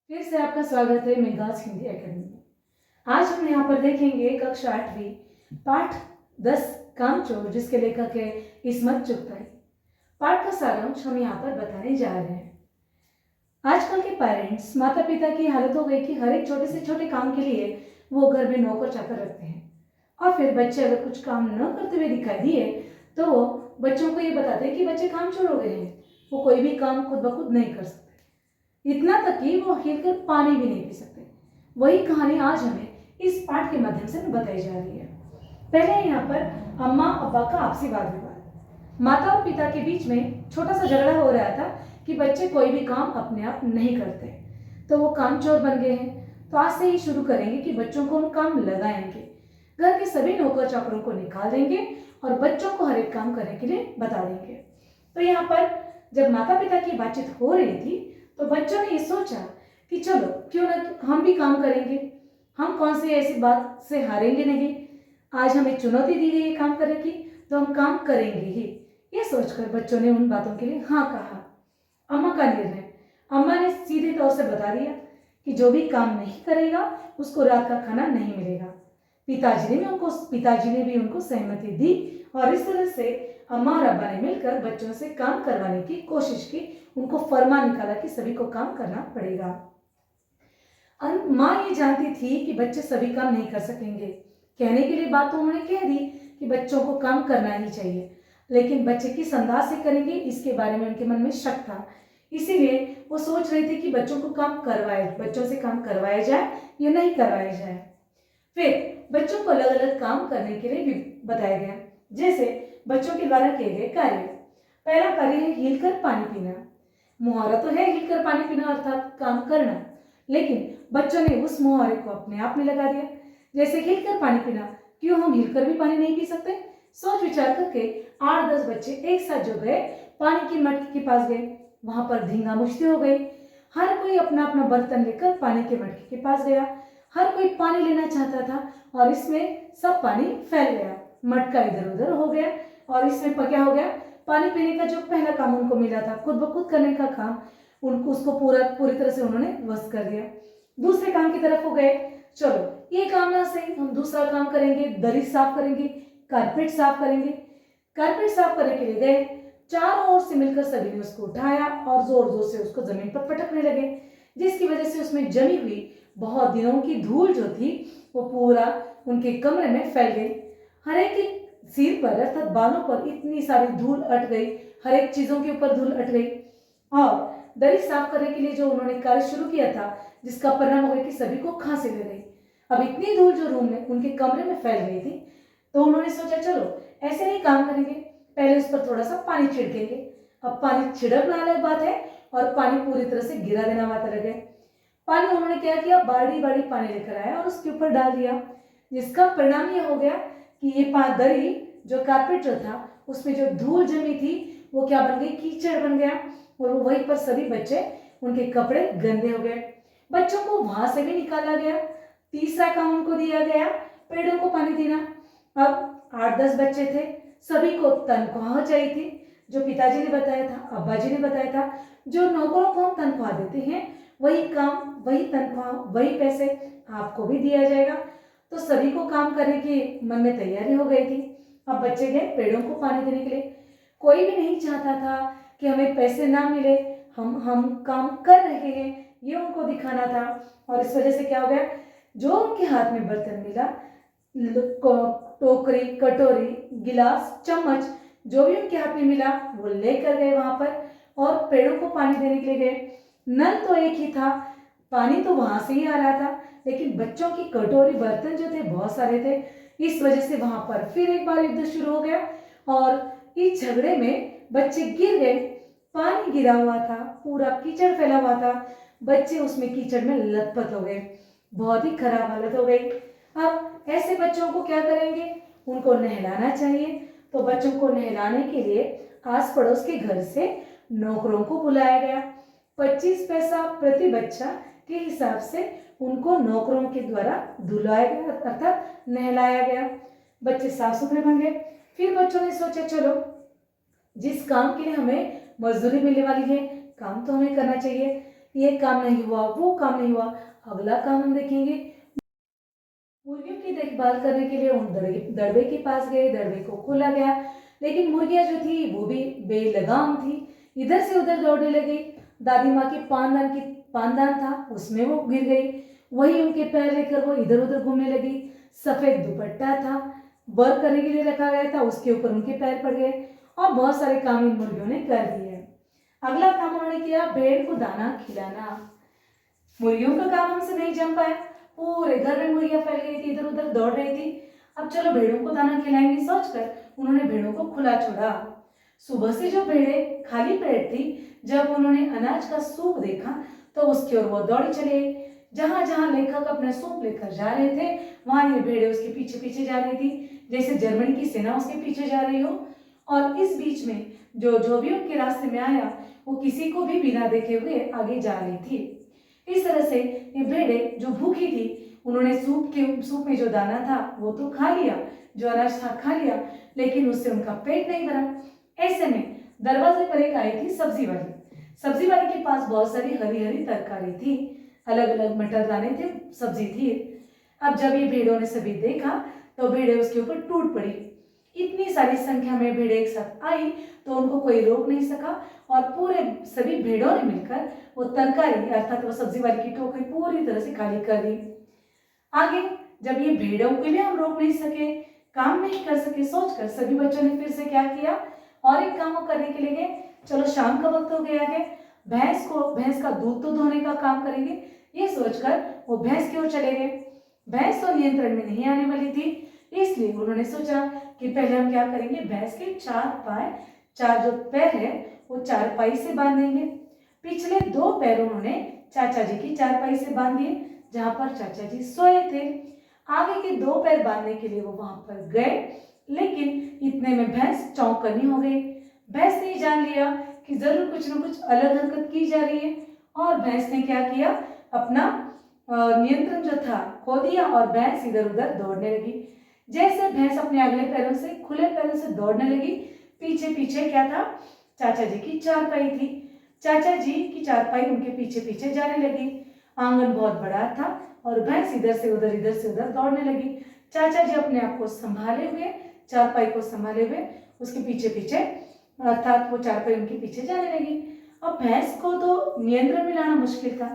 फिर से आपका स्वागत है मेघास हिंदी एकेडमी में। आज हम यहाँ पर देखेंगे कक्षा 8वीं पाठ 10 कामचोर, जिसके लेखक है इस्मत चुगताई। पाठ का सारांश हम यहाँ पर बताने जा रहे हैं। आजकल के पेरेंट्स, माता पिता की हालत हो गई कि हर एक छोटे से छोटे काम के लिए वो घर में नौकर चाकर रखते हैं, और फिर बच्चे अगर कुछ काम न करते हुए दिखाई दिए तो वो बच्चों को ये बताते हैं कि बच्चे कामचोर हो गए हैं, वो कोई भी काम खुद ब खुद नहीं कर सकते, इतना तक कि वो हिलकर पानी भी नहीं पी सकते। वही कहानी आज हमें इस पाठ के माध्यम से बताई जा रही है। पहले यहाँ पर अम्मा अब्बा का आपसी वाद विवाद। माता और पिता के बीच में छोटा सा झगड़ा हो रहा था कि बच्चे कोई भी काम अपने आप नहीं करते, तो वो कामचोर बन गए हैं। तो आज से ही शुरू करेंगे कि बच्चों को हम काम लगाएंगे, घर के सभी नौकर चाकरों को निकाल देंगे और बच्चों को हर एक काम करने के लिए बता देंगे। तो यहाँ पर जब माता पिता की बातचीत हो रही थी तो बच्चों ने ये सोचा कि चलो क्यों ना हम भी काम करेंगे, हम कौन सी ऐसी बात से हारेंगे नहीं। आज हमें चुनौती दी गई है काम करने की, तो हम काम करेंगे ही। ये सोचकर बच्चों ने उन बातों के लिए हाँ कहा। अम्मा का निर्णय। अम्मा ने सीधे तौर से बता दिया कि जो भी काम नहीं करेगा उसको रात का खाना नहीं मिलेगा। पिताजी ने भी उनको सहमति दी और इस तरह से अम्मा और अब्बा ने मिलकर बच्चों से काम करवाने की कोशिश की। उनको फरमान निकाला कि सभी को काम करना पड़ेगा। माँ ये जानती थी कि बच्चे सभी काम नहीं कर सकेंगे। कहने के लिए बात तो उन्होंने कह दी कि बच्चों को काम करना ही चाहिए, लेकिन बच्चे किस अंदाज से करेंगे इसके बारे में उनके मन में शक था। इसीलिए वो सोच रहे थे कि बच्चों से काम करवाया जाए या नहीं करवाया जाए। फिर बच्चों को अलग अलग काम करने के लिए भी बताया गया, जैसे बच्चों के द्वारा किए गए कार्य। पहला कार्य है हिलकर पानी पीना। मुहावरा तो है हिलकर पानी पीना अर्थात काम करना, लेकिन बच्चों ने उस मुहावरे को अपने आप में लगा दिया। जैसे हिलकर पानी पीना, क्यों हम हिलकर भी पानी नहीं पी सकते? सोच विचार करके 8-10 बच्चे एक साथ जो गए पानी की मटकी के पास गए। वहां पर धींगा मुश्ती हो गई। हर कोई अपना अपना बर्तन लेकर पानी के मटकी के पास गया। हर कोई पानी लेना चाहता था और इसमें सब पानी फैल गया, मटका इधर उधर हो गया। और इसमें क्या हो गया, पानी पीने का जो पहला काम उनको मिला था, खुद ब खुद करने का काम, उनको उसको पूरी तरह से उन्होंने वश कर दिया। दूसरे काम की तरफ हो गए। चलो ये काम ना सही, हम दूसरा काम करेंगे, दरी साफ करेंगे, कारपेट साफ करेंगे। कारपेट साफ करने के लिए गए। चारों ओर से मिलकर सभी ने उसको उठाया और जोर जोर से उसको जमीन पर पटकने लगे, जिसकी वजह से उसमें जमी हुई बहुत दिनों की धूल जो थी वो पूरा उनके कमरे में फैल गई। हर एक के सिर पर अर्थात बालों पर इतनी सारी धूल अट गई, हर एक चीजों के ऊपर धूल अट गई। और दरी साफ करने के लिए जो उन्होंने कार्य शुरू किया था, जिसका परिणाम हो गया कि सभी को खांसी लग गई। अब इतनी धूल जो रूम में उनके कमरे में फैल गई थी, तो उन्होंने सोचा चलो ऐसे नहीं काम करेंगे, पहले उस पर थोड़ा सा पानी छिड़केंगे। अब पानी छिड़कना अलग बात है और पानी पूरी तरह से गिरा देना बात अलग है। पानी उन्होंने क्या किया, बाल्टी बाल्टी पानी लेकर आया और उसके ऊपर डाल दिया, जिसका परिणाम ये हो गया कि ये दरी जो कारपेट जो था उसमें जो धूल जमी थी वो क्या बन गई, कीचड़ बन गया। और वो वहीं पर सभी बच्चे, उनके कपड़े गंदे हो गए। बच्चों को वहां से भी निकाला गया। तीसरा काम उनको दिया गया, पेड़ों को पानी देना। अब 8-10 बच्चे थे, सभी को तनख्वाह चाहिए थी। जो पिताजी ने बताया था, अब्बा जी ने बताया था, जो नौकरों को हम तनख्वाह देते हैं वही काम, वही तनख्वाह, वही पैसे आपको भी दिया जाएगा। तो सभी को काम करने की मन में तैयारी हो गई थी। अब बच्चे गए पेड़ों को पानी देने के लिए। कोई भी नहीं चाहता था कि हमें पैसे ना मिले, हम काम कर रहे हैं ये उनको दिखाना था। और इस वजह से क्या हो गया, जो उनके हाथ में बर्तन मिला, टोकरी, कटोरी, गिलास, चम्मच, जो भी उनके हाथ में मिला वो लेकर गए वहां पर और पेड़ों को पानी देने के लिए गए। नल तो एक ही था, पानी तो वहां से ही आ रहा था, लेकिन बच्चों की कटोरी, बर्तन जो थे बहुत सारे थे। इस वजह से वहां पर फिर एक बार युद्ध शुरू हो गया और इस झगड़े में बच्चे गिर गए। पानी गिरा हुआ था, पूरा कीचड़ फैला हुआ था, बच्चे उसमें कीचड़ में लथपथ हो गए, बहुत ही खराब हालत हो गई। अब ऐसे बच्चों को क्या करेंगे, उनको नहलाना चाहिए। तो बच्चों को नहलाने के लिए आस पड़ोस के घर से नौकरों को बुलाया गया। 25 पैसा प्रति बच्चा के हिसाब से उनको नौकरों के द्वारा धुलाया गया अर्थात नहलाया गया। बच्चे साफ सुथरे बन गए। फिर बच्चों ने सोचा चलो जिस काम के लिए हमें मजदूरी मिलने वाली है, काम तो हमें करना चाहिए। ये काम नहीं हुआ, वो काम नहीं हुआ। अगला काम हम देखेंगे, मुर्गियों की देखभाल करने के लिए उन दड़बे के पास गए, दड़बे को खोला गया, लेकिन मुर्गियां जो थी वो भी बेलगाम थी, इधर से उधर दौड़ने लगी। दादी माँ की पानदान था, उसमें वो गिर गई, वही उनके पैर लेकर वो इधर उधर घूमने लगी। सफेद दुपट्टा था, वर्क करने के लिए रखा गया था, उसके ऊपर उनके पैर पड़ गए और बहुत सारे काम इन मुर्गियों ने कर दिए। अगला काम उन्होंने किया, भेड़ को दाना खिलाना। मुर्गियों का काम हमसे नहीं जम पाया, पूरे घर में मुर्गियां फैल गई थी, इधर उधर दौड़ रही थी। अब चलो भेड़ों को दाना खिलाएंगे सोचकर उन्होंने भेड़ों को खुला छोड़ा। सुबह से जो भेड़ें खाली पेट थी, जब उन्होंने अनाज का सूप देखा तो उसकी ओर वो दौड़ी चले। जहां जहां लेखक अपना सूप लेकर जा रहे थे, वहां ये भेड़ें उसके पीछे पीछे जा रही थी, जैसे जर्मनी की सेना उसके पीछे जा रही हो। और इस बीच में जो भी उनके रास्ते में आया, वो किसी को भी बिना देखे हुए आगे जा रही थी। इस तरह से ये भेड़ें जो भूखी थी, उन्होंने सूप में जो दाना था वो तो खा लिया, जो अनाज था खा लिया, लेकिन उससे उनका पेट नहीं भरा। ऐसे में दरवाजे पर एक आई थी सब्जी वाली के पास बहुत सारी हरी हरी तरकारी थी, अलग अलग मटर दाने थे, सब्जी थी। अब जब ये भेड़ों ने सभी देखा तो भेड़ें उसके ऊपर टूट पड़ी। इतनी सारी संख्या में भेड़ें एक साथ आई तो उनको कोई रोक नहीं सका और पूरे सभी भेड़ों ने मिलकर वो तरकारी अर्थात वो सब्जी वाली की टोकरी पूरी तरह से खाली कर दी। आगे जब ये भेड़ों को भी हम रोक नहीं सके, काम नहीं कर सके, सोचकर सभी बच्चों ने फिर से क्या किया, और एक काम वो करने के लिए गए। चलो शाम का वक्त हो गया है, भैंस का दूध तो धोने का काम करेंगे, ये सोचकर वो भैंस की ओर चले गए। भैंस तो नियंत्रण में नहीं आने वाली थी, इसलिए उन्होंने सोचा कि पहले हम क्या करेंगे, भैंस के चार जो पैर है वो चारपाई से बांधेंगे। पिछले 2 पैर उन्होंने चाचा जी की चारपाई से बांध दिए, जहां पर चाचा जी सोए थे। आगे के 2 पैर बांधने के लिए वो वहां पर गए, लेकिन इतने में भैंस चौंकनी हो गई। भैंस ने जान लिया कि जरूर कुछ न कुछ अलग हरकत की जा रही है, और भैंस ने क्या किया, अपना नियंत्रण जो था खो दिया और भैंस इधर उधर दौड़ने लगी। जैसे भैंस अपने अगले पैरों से खुले पैरों से दौड़ने लगी, पीछे पीछे क्या था, चाचा जी की चारपाई थी। चाचा जी की चारपाई उनके पीछे पीछे जाने लगी। आंगन बहुत बड़ा था और भैंस इधर से उधर दौड़ने लगी। चाचा जी अपने आप को संभाले हुए, चारपाई को संभाले हुए उसके पीछे पीछे, अर्थात वो चारपाई उनके पीछे जाने लगी। अब भैंस को तो नियंत्रण में लाना मुश्किल था,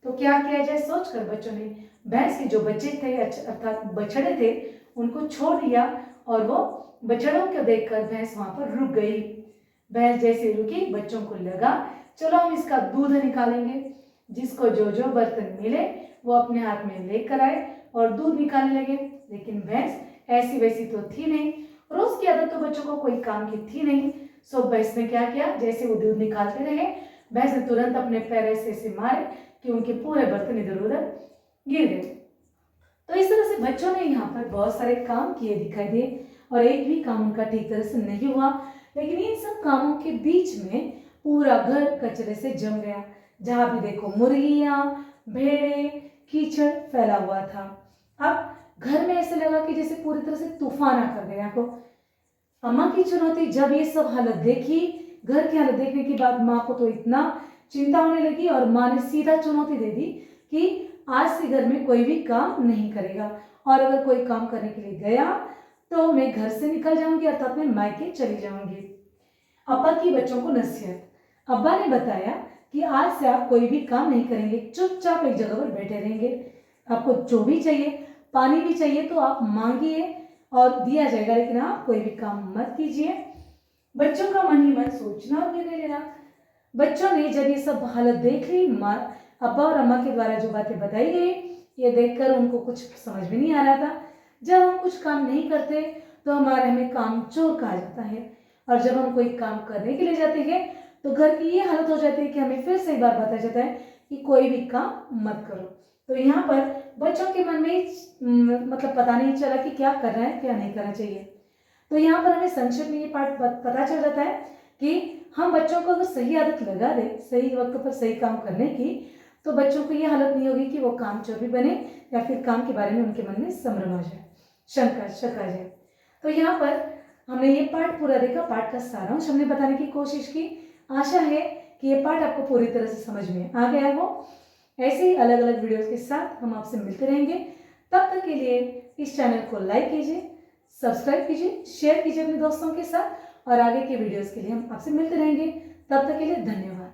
तो क्या किया जाए सोचकर बच्चों ने भैंस के जो बच्चे थे अर्थात बछड़े थे उनको छोड़ दिया, और वो बछड़ों को देखकर भैंस वहां पर रुक गई। भैंस जैसे रुकी, बच्चों को लगा चलो हम इसका दूध निकालेंगे। जिसको जो बर्तन मिले वो अपने हाथ में लेकर आए और दूध निकालने लगे, लेकिन भैंस ऐसी वैसी तो थी नहीं, रोज की आदत तो बच्चों को कोई काम की थी नहीं। सो भैंस ने क्या किया, जैसे वो दूध निकालते रहे, भैंस ने तुरंत अपने पैर ऐसे मारे कि उनके पूरे बर्तन इधर उधर गिर गए। तो इस तरह से बच्चों ने यहाँ पर बहुत सारे काम किए दिखाई दिए और एक भी काम उनका ठीक तरह से नहीं हुआ, लेकिन इन सब कामों के बीच में पूरा घर कचरे से जम गया। जहां भी देखो मुर्गियां, भेड़ें, कीचड़ फैला हुआ था। अब घर में ऐसे लगा कि जैसे पूरी तरह से तूफान आकर गया को। अम्मा की चुनौती, जब ये सब हालत देखी, घर की हालत देखने के बाद माँ को तो इतना चिंता होने लगी और माँ ने सीधा चुनौती दे दी कि आज से घर में कोई भी काम नहीं करेगा, और अगर कोई काम करने के लिए गया तो मैं घर से निकल जाऊंगी, अर्थात मैं मायके चली जाऊंगी। अब्बा की बच्चों को नसीहत। अब्बा ने बताया कि आज से आप कोई भी काम नहीं करेंगे, चुपचाप एक जगह पर बैठे रहेंगे। आपको जो भी चाहिए, पानी भी चाहिए तो आप मांगिए और दिया जाएगा, लेकिन आप कोई भी काम मत कीजिए। बच्चों का मन ही मन सोचना और निर्णय लेना। बच्चों ने जब ये सब हालत देख ली, अब्बा और अम्मा के द्वारा जो बातें बताई गई, ये देखकर उनको कुछ समझ में नहीं आ रहा था। जब हम कुछ काम नहीं करते तो हमें काम चोर कहा जाता है, और जब हम कोई काम करने के लिए जाते हैं तो घर की ये हालत हो जाती है कि हमें फिर से एक बार बताया जाता है कि कोई भी काम मत करो। तो यहाँ पर बच्चों के मन में मतलब पता नहीं चला कि क्या करना है क्या नहीं करना चाहिए। तो यहाँ पर हमें संक्षेप में ये पाठ पता चल जाता है कि हम बच्चों को अगर सही आदत लगा दे, सही वक्त पर सही काम करने की, तो बच्चों को ये हालत नहीं होगी कि वो काम चोर भी बने या फिर काम के बारे में उनके मन में संभ्रम आ जाए, शक आ जाए। तो यहाँ पर हमने ये पाठ पूरा देखा, पाठ का सारांश हमने बताने की कोशिश की। आशा है कि ये पार्ट आपको पूरी तरह से समझ में आ गया हो। ऐसे ही अलग अलग वीडियोस के साथ हम आपसे मिलते रहेंगे। तब तक के लिए इस चैनल को लाइक कीजिए, सब्सक्राइब कीजिए, शेयर कीजिए अपने दोस्तों के साथ और आगे के वीडियोस के लिए हम आपसे मिलते रहेंगे। तब तक के लिए धन्यवाद।